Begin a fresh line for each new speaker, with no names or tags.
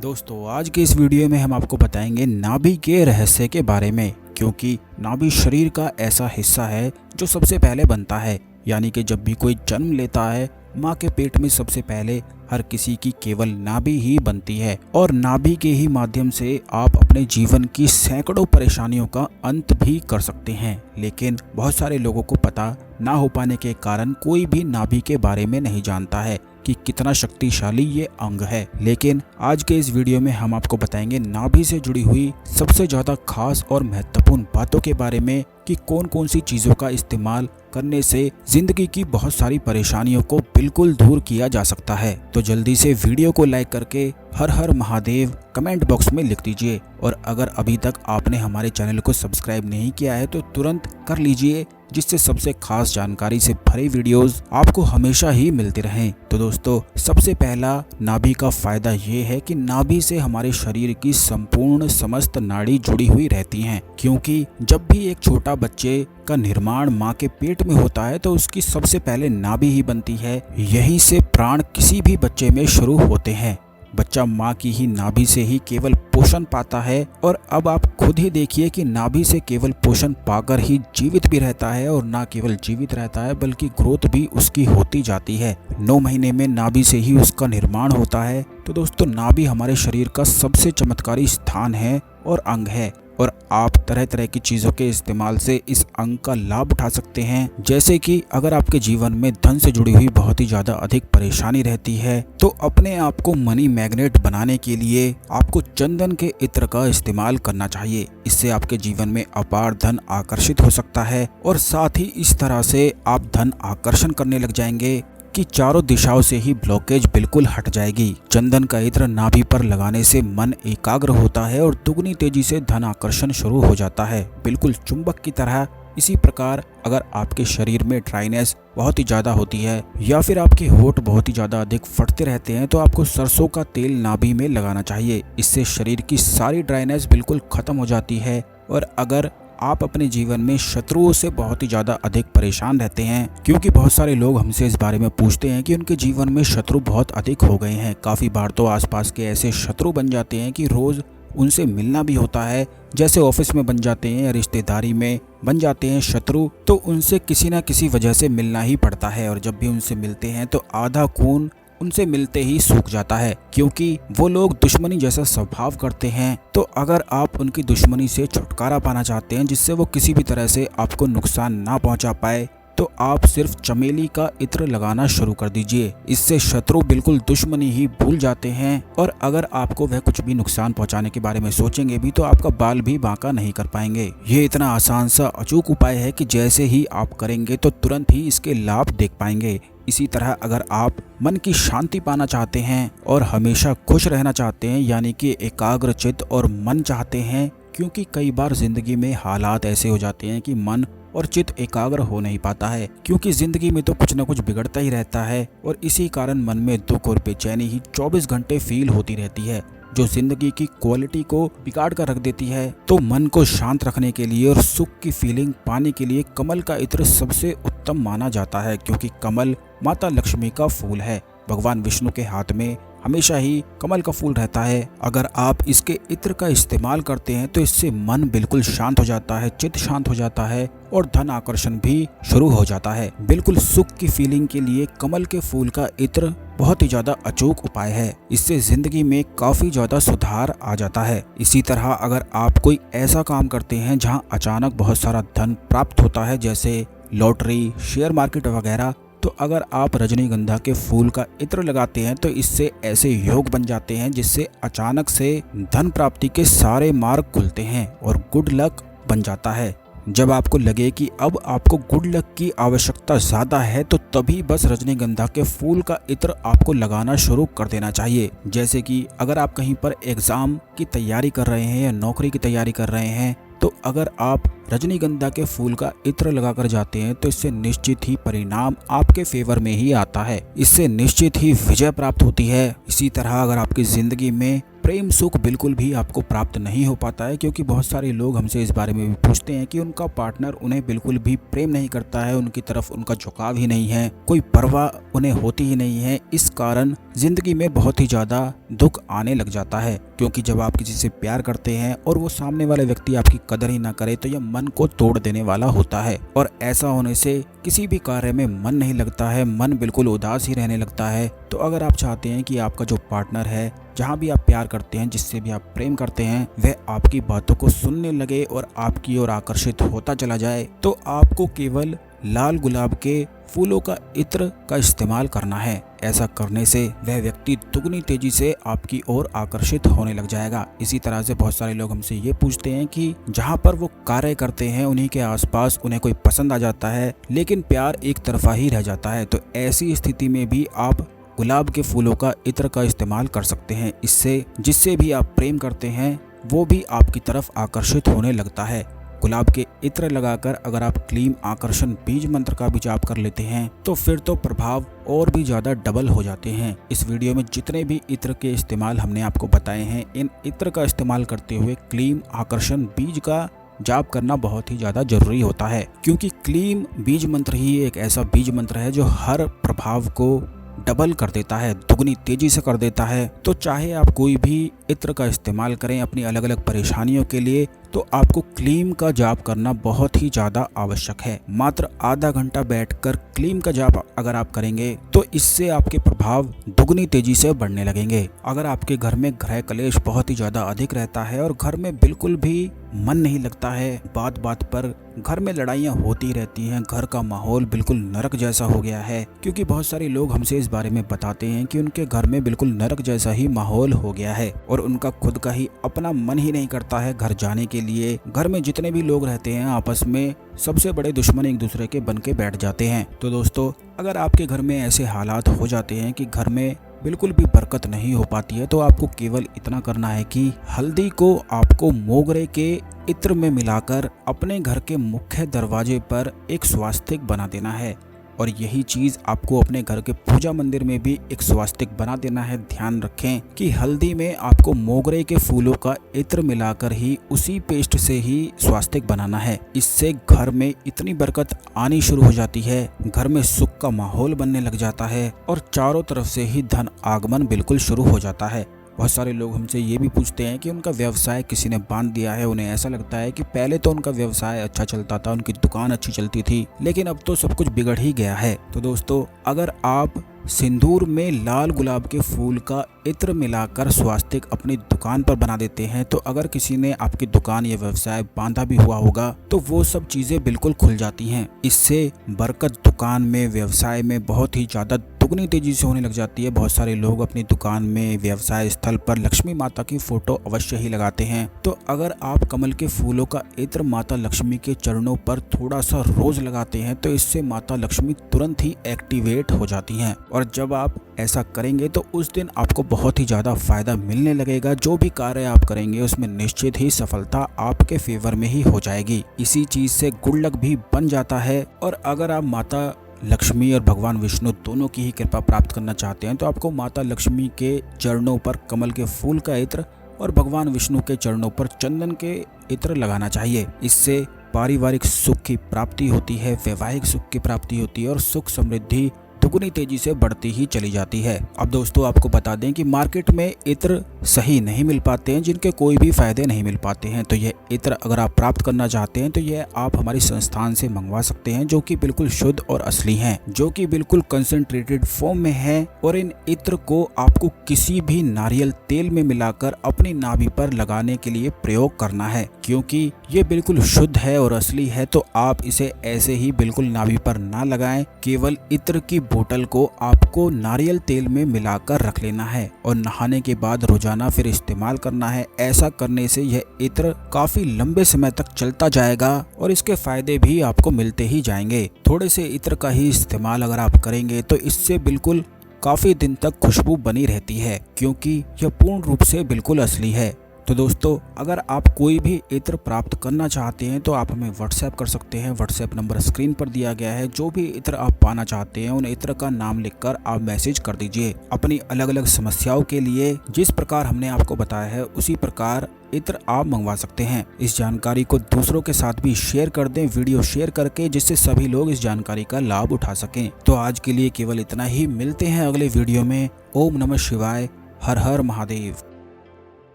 दोस्तों आज के इस वीडियो में हम आपको बताएंगे नाभि के रहस्य के बारे में, क्योंकि नाभि शरीर का ऐसा हिस्सा है जो सबसे पहले बनता है। यानी कि जब भी कोई जन्म लेता है, माँ के पेट में सबसे पहले हर किसी की केवल नाभि ही बनती है और नाभि के ही माध्यम से आप अपने जीवन की सैकड़ों परेशानियों का अंत भी कर सकते हैं। लेकिन बहुत सारे लोगों को पता ना हो पाने के कारण कोई भी नाभि के बारे में नहीं जानता है कि कितना शक्तिशाली ये अंग है। लेकिन आज के इस वीडियो में हम आपको बताएंगे नाभि से जुड़ी हुई सबसे ज्यादा खास और महत्वपूर्ण बातों के बारे में कि कौन कौन सी चीजों का इस्तेमाल करने से जिंदगी की बहुत सारी परेशानियों को बिल्कुल दूर किया जा सकता है। तो जल्दी से वीडियो को लाइक करके हर हर महादेव कमेंट बॉक्स में लिख दीजिए, और अगर अभी तक आपने हमारे चैनल को सब्सक्राइब नहीं किया है तो तुरंत कर लीजिए, जिससे सबसे खास जानकारी से भरे वीडियोस आपको हमेशा ही मिलते रहें। तो दोस्तों, सबसे पहला नाभि का फायदा ये है कि नाभि से हमारे शरीर की संपूर्ण समस्त नाड़ी जुड़ी हुई रहती हैं, क्योंकि जब भी एक छोटा बच्चे का निर्माण माँ के पेट में होता है तो उसकी सबसे पहले नाभि ही बनती है। यहीं से प्राण किसी भी बच्चे में शुरू होते हैं। बच्चा माँ की ही नाभि से ही केवल पोषण पाता है, और अब आप खुद ही देखिए कि नाभि से केवल पोषण पाकर ही जीवित भी रहता है, और ना केवल जीवित रहता है बल्कि ग्रोथ भी उसकी होती जाती है। 9 महीने में नाभि से ही उसका निर्माण होता है। तो दोस्तों, नाभि हमारे शरीर का सबसे चमत्कारी स्थान है और अंग है, और आप तरह तरह की चीज़ों के इस्तेमाल से इस अंग का लाभ उठा सकते हैं। जैसे कि अगर आपके जीवन में धन से जुड़ी हुई बहुत ही ज़्यादा अधिक परेशानी रहती है, तो अपने आप को मनी मैग्नेट बनाने के लिए आपको चंदन के इत्र का इस्तेमाल करना चाहिए। इससे आपके जीवन में अपार धन आकर्षित हो सकता है, और साथ ही इस तरह से आप धन आकर्षण करने लग जाएंगे कि चारों दिशाओं से ही ब्लॉकेज बिल्कुल हट जाएगी। चंदन का इत्र नाभि पर लगाने से मन एकाग्र होता है और दुगनी तेजी से धन आकर्षण शुरू हो जाता है, बिल्कुल चुंबक की तरह। इसी प्रकार अगर आपके शरीर में ड्राइनेस बहुत ही ज़्यादा होती है, या फिर आपके होंठ बहुत ही ज़्यादा अधिक फटते रहते हैं, तो आपको सरसों का तेल नाभि में लगाना चाहिए। इससे शरीर की सारी ड्राइनेस बिल्कुल खत्म हो जाती है। और अगर आप अपने जीवन में शत्रुओं से बहुत ही ज़्यादा अधिक परेशान रहते हैं, क्योंकि बहुत सारे लोग हमसे इस बारे में पूछते हैं कि उनके जीवन में शत्रु बहुत अधिक हो गए हैं। काफ़ी बार तो आसपास के ऐसे शत्रु बन जाते हैं कि रोज़ उनसे मिलना भी होता है। जैसे ऑफिस में बन जाते हैं या रिश्तेदारी में बन जाते हैं शत्रु, तो उनसे किसी न किसी वजह से मिलना ही पड़ता है। और जब भी उनसे मिलते हैं तो आधा खून उनसे मिलते ही सूख जाता है, क्योंकि वो लोग दुश्मनी जैसा स्वभाव करते हैं। तो अगर आप उनकी दुश्मनी से छुटकारा पाना चाहते हैं, जिससे वो किसी भी तरह से आपको नुकसान ना पहुंचा पाए, तो आप सिर्फ चमेली का इत्र लगाना शुरू कर दीजिए। इससे शत्रु बिल्कुल दुश्मनी ही भूल जाते हैं, और अगर आपको वह कुछ भी नुकसान पहुंचाने के बारे में सोचेंगे भी तो आपका बाल भी बांका नहीं कर पाएंगे। ये इतना आसान सा अचूक उपाय है कि जैसे ही आप करेंगे तो तुरंत ही इसके लाभ देख पाएंगे। इसी तरह अगर आप मन की शांति पाना चाहते हैं और हमेशा खुश रहना चाहते हैं, यानी कि एकाग्र चित्त और मन चाहते हैं, क्योंकि कई बार जिंदगी में हालात ऐसे हो जाते हैं कि मन और चित्त एकाग्र हो नहीं पाता है, क्योंकि जिंदगी में तो कुछ न कुछ बिगड़ता ही रहता है, और इसी कारण मन में दुख और बेचैनी ही 24 घंटे फील होती रहती है, जो जिंदगी की क्वालिटी को बिगाड़ कर रख देती है। तो मन को शांत रखने के लिए और सुख की फीलिंग पाने के लिए कमल का इत्र सबसे उत्तम माना जाता है, क्योंकि कमल माता लक्ष्मी का फूल है। भगवान विष्णु के हाथ में हमेशा ही कमल का फूल रहता है। अगर आप इसके इत्र का इस्तेमाल करते हैं तो इससे मन बिल्कुल शांत हो जाता है, चित्त शांत हो जाता है, और धन आकर्षण भी शुरू हो जाता है। बिल्कुल सुख की फीलिंग के लिए कमल के फूल का इत्र बहुत ही ज्यादा अचूक उपाय है। इससे जिंदगी में काफी ज्यादा सुधार आ जाता है। इसी तरह अगर आप कोई ऐसा काम करते हैं जहां अचानक बहुत सारा धन प्राप्त होता है, जैसे लॉटरी, शेयर मार्केट वगैरह, तो अगर आप रजनीगंधा के फूल का इत्र लगाते हैं तो इससे ऐसे योग बन जाते हैं जिससे अचानक से धन प्राप्ति के सारे मार्ग खुलते हैं और गुड लक बन जाता है। जब आपको लगे कि अब आपको गुड लक की आवश्यकता ज़्यादा है, तो तभी बस रजनीगंधा के फूल का इत्र आपको लगाना शुरू कर देना चाहिए। जैसे कि अगर आप कहीं पर एग्ज़ाम की तैयारी कर रहे हैं या नौकरी की तैयारी कर रहे हैं, तो अगर आप रजनीगंधा के फूल का इत्र लगाकर जाते हैं तो इससे निश्चित ही परिणाम आपके फेवर में ही आता है। इससे निश्चित ही विजय प्राप्त होती है। इसी तरह अगर आपकी जिंदगी में प्रेम सुख बिल्कुल भी आपको प्राप्त नहीं हो पाता है, क्योंकि बहुत सारे लोग हमसे इस बारे में भी पूछते हैं कि उनका पार्टनर उन्हें बिल्कुल भी प्रेम नहीं करता है, उनकी तरफ उनका झुकाव ही नहीं है, कोई परवाह उन्हें होती ही नहीं है। इस कारण जिंदगी में बहुत ही ज्यादा दुख आने लग जाता है, क्योंकि जब आप किसी से प्यार करते हैं और वो सामने वाले व्यक्ति आपकी कदर ही ना करे तो यह मन को तोड़ देने वाला होता है। और ऐसा होने से किसी भी कार्य में मन नहीं लगता है, मन बिल्कुल उदास ही रहने लगता है। तो अगर आप चाहते हैं कि आपका जो पार्टनर है, जहाँ भी आप प्यार करते हैं, जिससे भी आप प्रेम करते हैं, वह आपकी बातों को सुनने लगे और आपकी ओर आकर्षित होता चला जाए, तो आपको केवल लाल गुलाब के फूलों का इत्र का इस्तेमाल करना है। ऐसा करने से वह व्यक्ति दुगनी तेजी से आपकी ओर आकर्षित होने लग जाएगा। इसी तरह से बहुत सारे लोग हमसे ये पूछते हैं कि जहाँ पर वो कार्य करते हैं उन्हीं के आसपास उन्हें कोई पसंद आ जाता है, लेकिन प्यार एक तरफा ही रह जाता है। तो ऐसी स्थिति में भी आप गुलाब के फूलों का इत्र का इस्तेमाल कर सकते हैं। इससे जिससे भी आप प्रेम करते हैं वो भी आपकी तरफ आकर्षित होने लगता है। गुलाब के इत्र लगाकर अगर आप क्लीम आकर्षण बीज मंत्र का भी जाप कर लेते हैं तो फिर तो प्रभाव और भी ज्यादा डबल हो जाते हैं। इस वीडियो में जितने भी इत्र के इस्तेमाल हमने आपको बताए हैं, इन इत्र का इस्तेमाल करते हुए क्लीम आकर्षण बीज का जाप करना बहुत ही ज्यादा जरूरी होता है, क्योंकि क्लीम बीज मंत्र ही एक ऐसा बीज मंत्र है जो हर प्रभाव को डबल कर देता है, दुगनी तेजी से कर देता है। तो चाहे आप कोई भी इत्र का इस्तेमाल करें अपनी अलग अलग परेशानियों के लिए, तो आपको क्लीम का जाप करना बहुत ही ज्यादा आवश्यक है। मात्र आधा घंटा बैठकर क्लीम का जाप अगर आप करेंगे तो इससे आपके प्रभाव दुगनी तेजी से बढ़ने लगेंगे। अगर आपके घर में गृह कलेश बहुत ही ज्यादा अधिक रहता है और घर में बिल्कुल भी मन नहीं लगता है, बात बात पर घर में लड़ाइयाँ होती रहती हैं, घर का माहौल बिल्कुल नरक जैसा हो गया है, क्योंकि बहुत सारे लोग हमसे इस बारे में बताते हैं कि उनके घर में बिल्कुल नरक जैसा ही माहौल हो गया है और उनका खुद का ही अपना मन ही नहीं करता है घर जाने के लिए। घर में जितने भी लोग रहते हैं आपस में सबसे बड़े दुश्मन एक दूसरे के बन के बैठ जाते हैं। तो दोस्तों, अगर आपके घर में ऐसे हालात हो जाते हैं कि घर में बिल्कुल भी बरकत नहीं हो पाती है, तो आपको केवल इतना करना है कि हल्दी को आपको मोगरे के इत्र में मिलाकर अपने घर के मुख्य दरवाजे पर एक स्वास्तिक बना देना है। और यही चीज आपको अपने घर के पूजा मंदिर में भी एक स्वास्तिक बना देना है। ध्यान रखें कि हल्दी में आपको मोगरे के फूलों का इत्र मिलाकर ही उसी पेस्ट से ही स्वास्तिक बनाना है। इससे घर में इतनी बरकत आनी शुरू हो जाती है, घर में सुख का माहौल बनने लग जाता है और चारों तरफ से ही धन आगमन बिल्कुल शुरू हो जाता है। बहुत सारे लोग हमसे ये भी पूछते हैं कि उनका व्यवसाय किसी ने बांध दिया है। उन्हें ऐसा लगता है कि पहले तो उनका व्यवसाय अच्छा चलता था, उनकी दुकान अच्छी चलती थी, लेकिन अब तो सब कुछ बिगड़ ही गया है। तो दोस्तों, अगर आप सिंदूर में लाल गुलाब के फूल का इत्र मिलाकर स्वास्तिक अपनी दुकान पर बना देते हैं, तो अगर किसी ने आपकी दुकान या व्यवसाय बांधा भी हुआ होगा तो वो सब चीजें बिल्कुल खुल जाती हैं। इससे बरकत दुकान में, व्यवसाय में बहुत ही ज्यादा दुगनी तेजी से होने लग जाती है। बहुत सारे लोग अपनी दुकान में, व्यवसाय स्थल पर लक्ष्मी माता की फोटो अवश्य ही लगाते हैं। तो अगर आप कमल के फूलों का इत्र माता लक्ष्मी के चरणों पर थोड़ा सा रोज लगाते हैं तो इससे माता लक्ष्मी तुरंत ही एक्टिवेट हो जाती हैं। और जब आप ऐसा करेंगे तो उस दिन आपको बहुत ही ज्यादा फायदा मिलने लगेगा। जो भी कार्य आप करेंगे उसमें निश्चित ही सफलता आपके फेवर में ही हो जाएगी। इसी चीज से गुड लक भी बन जाता है। और अगर आप माता लक्ष्मी और भगवान विष्णु दोनों की ही कृपा प्राप्त करना चाहते हैं तो आपको माता लक्ष्मी के चरणों पर कमल के फूल का इत्र और भगवान विष्णु के चरणों पर चंदन के इत्र लगाना चाहिए। इससे पारिवारिक सुख की प्राप्ति होती है, वैवाहिक सुख की प्राप्ति होती है और सुख समृद्धि दुगनी तेजी से बढ़ती ही चली जाती है। अब दोस्तों, आपको बता दें कि मार्केट में इत्र सही नहीं मिल पाते हैं, जिनके कोई भी फायदे नहीं मिल पाते हैं। तो यह इत्र अगर आप प्राप्त करना चाहते हैं तो यह आप हमारी संस्थान से मंगवा सकते हैं, जो कि बिल्कुल शुद्ध और असली हैं, जो कि बिल्कुल कंसंट्रेटेड फॉर्म में है। और इन इत्र को आपको किसी भी नारियल तेल में मिलाकर अपनी नाभि पर लगाने के लिए प्रयोग करना है, क्योंकि ये बिल्कुल शुद्ध है और असली है। तो आप इसे ऐसे ही बिल्कुल नाभि पर ना लगाएं, केवल इत्र की बोतल को आपको नारियल तेल में मिलाकर रख लेना है और नहाने के बाद रोजाना फिर इस्तेमाल करना है। ऐसा करने से यह इत्र काफी लंबे समय तक चलता जाएगा और इसके फायदे भी आपको मिलते ही जाएंगे। थोड़े से इत्र का ही इस्तेमाल अगर आप करेंगे तो इससे बिल्कुल काफी दिन तक खुशबू बनी रहती है, क्योंकि यह पूर्ण रूप से बिल्कुल असली है। तो दोस्तों, अगर आप कोई भी इत्र प्राप्त करना चाहते हैं तो आप हमें व्हाट्सएप कर सकते हैं। व्हाट्सएप नंबर स्क्रीन पर दिया गया है। जो भी इत्र आप पाना चाहते हैं उन इत्र का नाम लिखकर आप मैसेज कर दीजिए। अपनी अलग अलग समस्याओं के लिए जिस प्रकार हमने आपको बताया है उसी प्रकार इत्र आप मंगवा सकते हैं। इस जानकारी को दूसरों के साथ भी शेयर कर दें, वीडियो शेयर करके, जिससे सभी लोग इस जानकारी का लाभ उठा सकें। तो आज के लिए केवल इतना ही। मिलते हैं अगले वीडियो में। ओम नमः शिवाय। हर हर महादेव।